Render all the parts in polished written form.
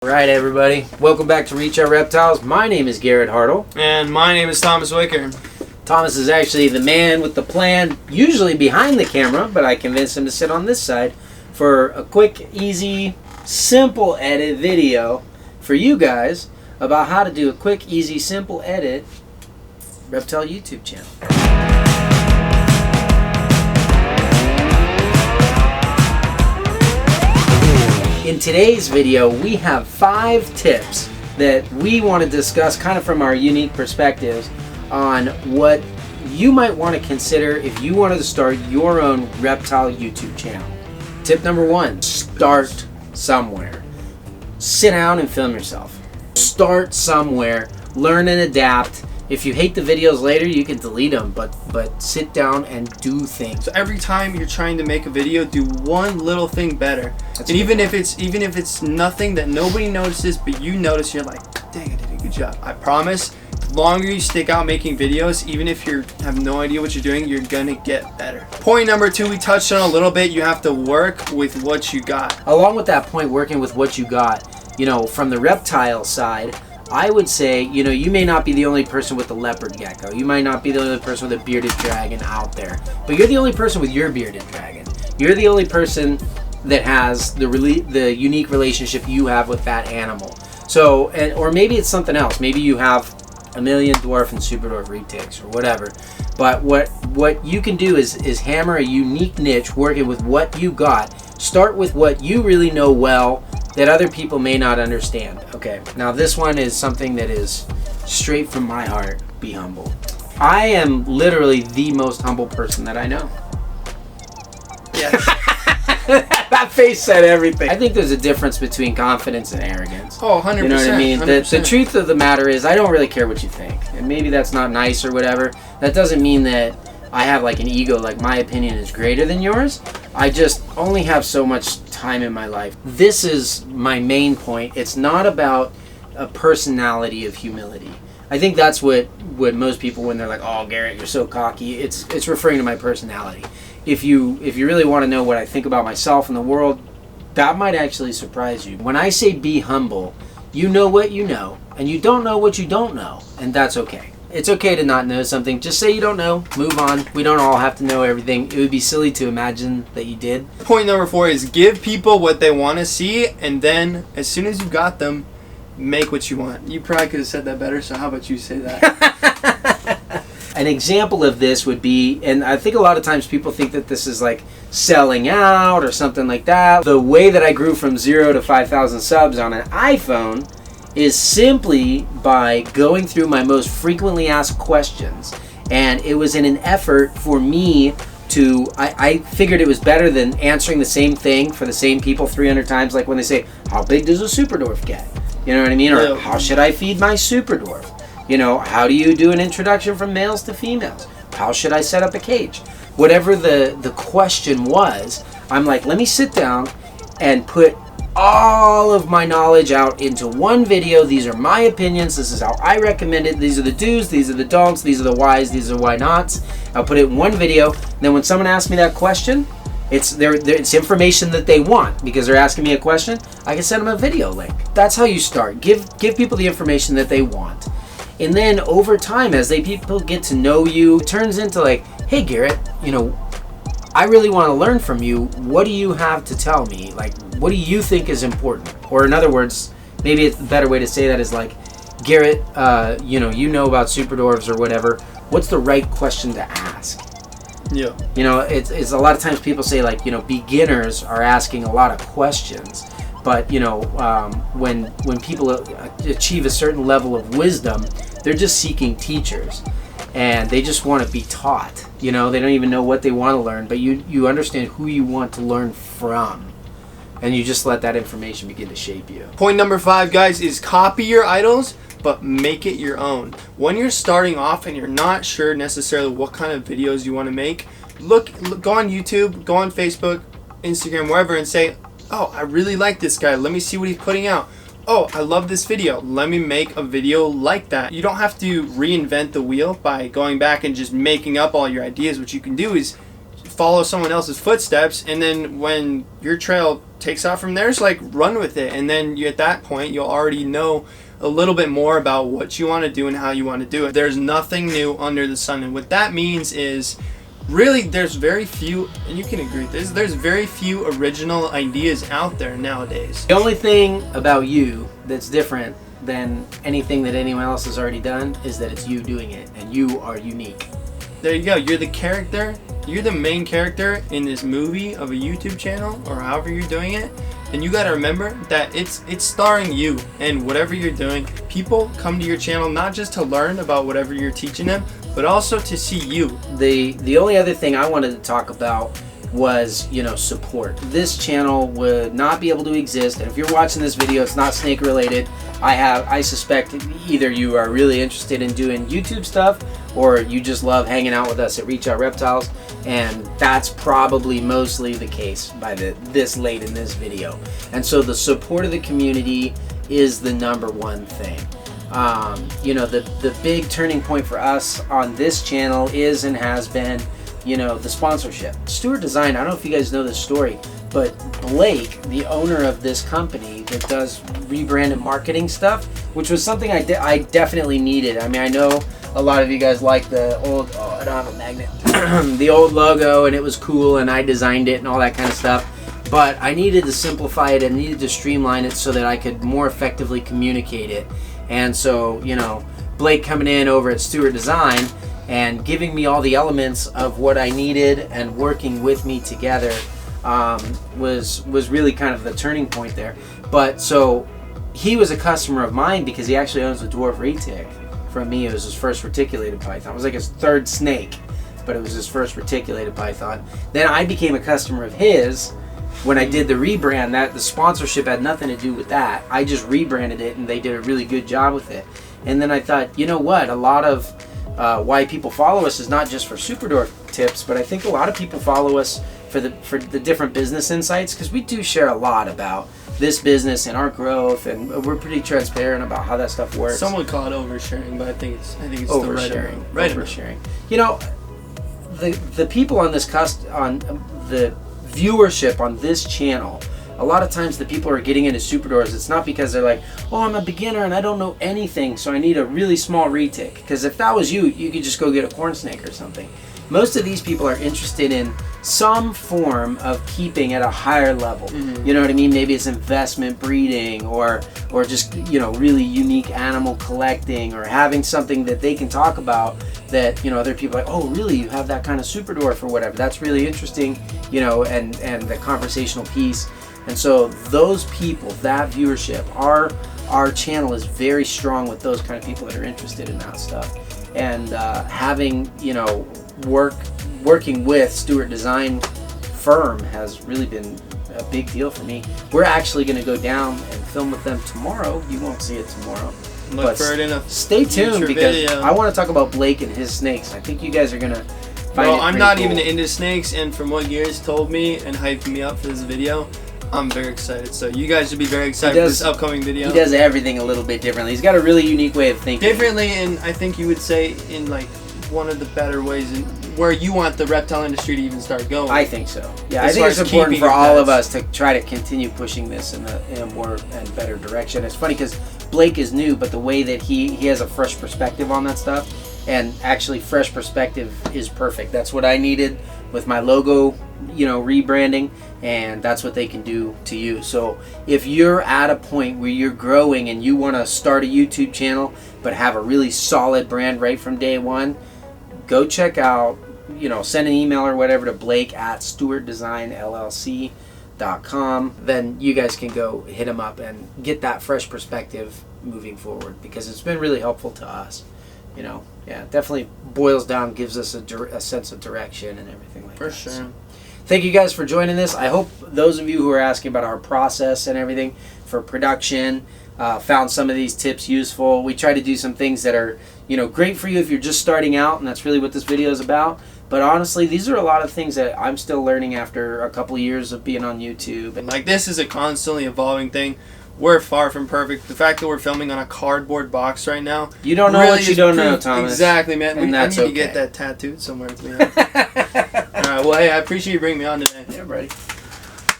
Alright everybody, welcome back to Reach Out Reptiles. My name is Garrett Hartle. And my name is Thomas Wicker. Thomas is actually the man with the plan, usually behind the camera, but I convinced him to sit on this side for a quick, easy, simple edit video for you guys about how to do a quick, easy, simple edit reptile YouTube channel. In today's video, we have 5 tips that we want to discuss kind of from our unique perspectives on what you might want to consider if you wanted to start your own reptile YouTube channel. Tip number 1, start somewhere. Sit down and film yourself. Start somewhere, learn and adapt. If you hate the videos later, you can delete them, but sit down and do things. So every time you're trying to make a video, do one little thing better. And even if it's nothing that nobody notices, but you notice, you're like, dang, I did a good job. I promise, the longer you stick out making videos, even if you have no idea what you're doing, you're gonna get better. Point number 2, we touched on a little bit. You have to work with what you got. Along with that point, working with what you got, from the reptile side, I would say, you may not be the only person with the leopard gecko. You might not be the only person with a bearded dragon out there. But you're the only person with your bearded dragon. You're the only person that has the unique relationship you have with that animal. So, or maybe it's something else. Maybe you have a million dwarf and super dwarf retics or whatever. But what you can do is hammer a unique niche working with what you got. Start with what you really know well that other people may not understand. Okay, now this one is something that is straight from my heart. Be humble. I am literally the most humble person that I know. Yes. That face said everything. I think there's a difference between confidence and arrogance. Oh, 100%. You know what I mean? The truth of the matter is, I don't really care what you think. And maybe that's not nice or whatever. That doesn't mean that I have like an ego, like my opinion is greater than yours. I just only have so much time in my life. This is my main point. It's not about a personality of humility. I think that's what most people, when they're like, oh, Garrett, you're so cocky, it's referring to my personality. If you really want to know what I think about myself and the world, that might actually surprise you. When I say be humble, you know what you know, and you don't know what you don't know, and that's okay. It's okay to not know something. Just say you don't know, move on. We don't all have to know everything. It would be silly to imagine that you did. Point number 4 is give people what they want to see, and then as soon as you got them, make what you want. You probably could have said that better, so how about you say that? An example of this would be, and I think a lot of times people think that this is like selling out or something like that. The way that I grew from 0 to 5,000 subs on an iPhone is simply by going through my most frequently asked questions. And it was in an effort for me to, I figured it was better than answering the same thing for the same people 300 times, like when they say, how big does a super dwarf get? You know what I mean? Or how should I feed my super dwarf? How do you do an introduction from males to females? How should I set up a cage? Whatever the question was, I'm like, let me sit down and put all of my knowledge out into one video. These are my opinions. This is how I recommend it. These are the do's, these are the don'ts, these are the whys, these are the why nots. I'll put it in one video. Then when someone asks me that question, it's information that they want because they're asking me a question. I can send them a video link. That's how you start. Give people the information that they want. And then over time, as people get to know you, it turns into like, hey Garrett, I really want to learn from you. What do you have to tell me? Like, what do you think is important? Or in other words, maybe it's a better way to say that is like, Garrett, you know about super dwarves or whatever. What's the right question to ask? Yeah. It's a lot of times people say like, beginners are asking a lot of questions. But, when people achieve a certain level of wisdom, they're just seeking teachers. And they just want to be taught. They don't even know what they want to learn, but you understand who you want to learn from. And you just let that information begin to shape you. Point number 5, guys, is copy your idols, but make it your own. When you're starting off and you're not sure necessarily what kind of videos you want to make, go on YouTube, go on Facebook, Instagram, wherever, and say, oh, I really like this guy. Let me see what he's putting out. Oh, I love this video. Let me make a video like that. You don't have to reinvent the wheel by going back and just making up all your ideas. What you can do is follow someone else's footsteps, and then when your trail takes off from there, it's like run with it, and then at that point you'll already know a little bit more about what you want to do and how you want to do it. There's nothing new under the sun, and what that means is really there's very few, and you can agree with this, there's very few original ideas out there nowadays. The only thing about you that's different than anything that anyone else has already done is that it's you doing it, and you are unique. There you go. You're the character. You're the main character in this movie of a YouTube channel, or however you're doing it. And you got to remember that it's starring you, and whatever you're doing, people come to your channel not just to learn about whatever you're teaching them, but also to see you. The only other thing I wanted to talk about was, support. This channel would not be able to exist, and if you're watching this video, it's not snake related. I suspect either you are really interested in doing YouTube stuff, or you just love hanging out with us at Reach Out Reptiles, and that's probably mostly the case by this late in this video. And so the support of the community is the number one thing. The big turning point for us on this channel is and has been, the sponsorship. Stewart Design, I don't know if you guys know this story, but Blake, the owner of this company that does rebrand and marketing stuff, which was something I definitely needed. I mean, I know a lot of you guys like the old, I don't have a magnet, the old logo, and it was cool, and I designed it and all that kind of stuff. But I needed to simplify it and needed to streamline it so that I could more effectively communicate it. And so, Blake coming in over at Stewart Design and giving me all the elements of what I needed and working with me together was really kind of the turning point there. But so he was a customer of mine because he actually owns the Dwarf Retic from me. It was his first reticulated python. It was like his third snake, but it was his first reticulated python. Then I became a customer of his when I did the rebrand. That the sponsorship had nothing to do with that. I just rebranded it, and they did a really good job with it. And then I thought, you know what? A lot of why people follow us is not just for Super Dwarf tips, but I think a lot of people follow us for the different business insights, because we do share a lot about this business and our growth, and we're pretty transparent about how that stuff works. Some would call it oversharing, but I think it's oversharing. The right oversharing. The people on this on the viewership on this channel, a lot of times the people are getting into super doors. It's not because they're like, oh, I'm a beginner and I don't know anything, so I need a really small retic. Because if that was you, you could just go get a corn snake or something. Most of these people are interested in some form of keeping at a higher level. Mm-hmm. You know what I mean? Maybe it's investment breeding, or just, really unique animal collecting, or having something that they can talk about that, other people are like, oh, really? You have that kind of super dwarf or whatever. That's really interesting, and the conversational piece. And so those people, that viewership, our channel is very strong with those kind of people that are interested in that stuff. And having, working with Stewart Design firm has really been a big deal for me. We're actually going to go down and film with them tomorrow. You won't see it tomorrow. Look for it in a stay tuned, because video. I want to talk about Blake and his snakes. I think you guys are going to find it Well, I'm not cool. even into snakes, and from what Garrett's told me and hyped me up for this video, I'm very excited. So you guys should be very excited for this upcoming video. He does everything a little bit differently. He's got a really unique way of thinking. Differently, and I think you would say in like one of the better ways in where you want the reptile industry to even start going. I think so. Yeah, As I think far it's as important keeping for your all of pets. us to try to continue pushing this in a more and better direction. It's funny because Blake is new, but the way that he has a fresh perspective on that stuff, and actually fresh perspective is perfect. That's what I needed with my logo, rebranding, and that's what they can do to you. So if you're at a point where you're growing and you want to start a YouTube channel but have a really solid brand right from day one, go check out, send an email or whatever to Blake at stewartdesignllc.com. Then you guys can go hit him up and get that fresh perspective moving forward, because it's been really helpful to us. Yeah, it definitely boils down, gives us a sense of direction and everything like that. For sure. So, thank you guys for joining this. I hope those of you who are asking about our process and everything for production found some of these tips useful. We try to do some things that are, great for you if you're just starting out, and that's really what this video is about. But honestly, these are a lot of things that I'm still learning after a couple years of being on YouTube. And like, this is a constantly evolving thing. We're far from perfect. The fact that we're filming on a cardboard box right now. You don't know really what you don't know, Thomas. Exactly, man. And I that's need to okay. get that tattooed somewhere. To be honest. All right, Yeah, well, hey, I appreciate you bringing me on today. Yeah, buddy.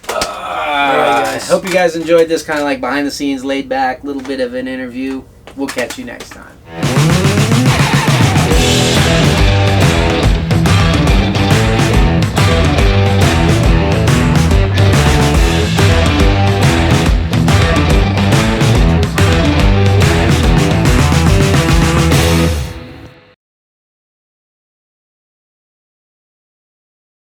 Alright, guys. Hope you guys enjoyed this kind of like behind the scenes, laid back, little bit of an interview. We'll catch you next time.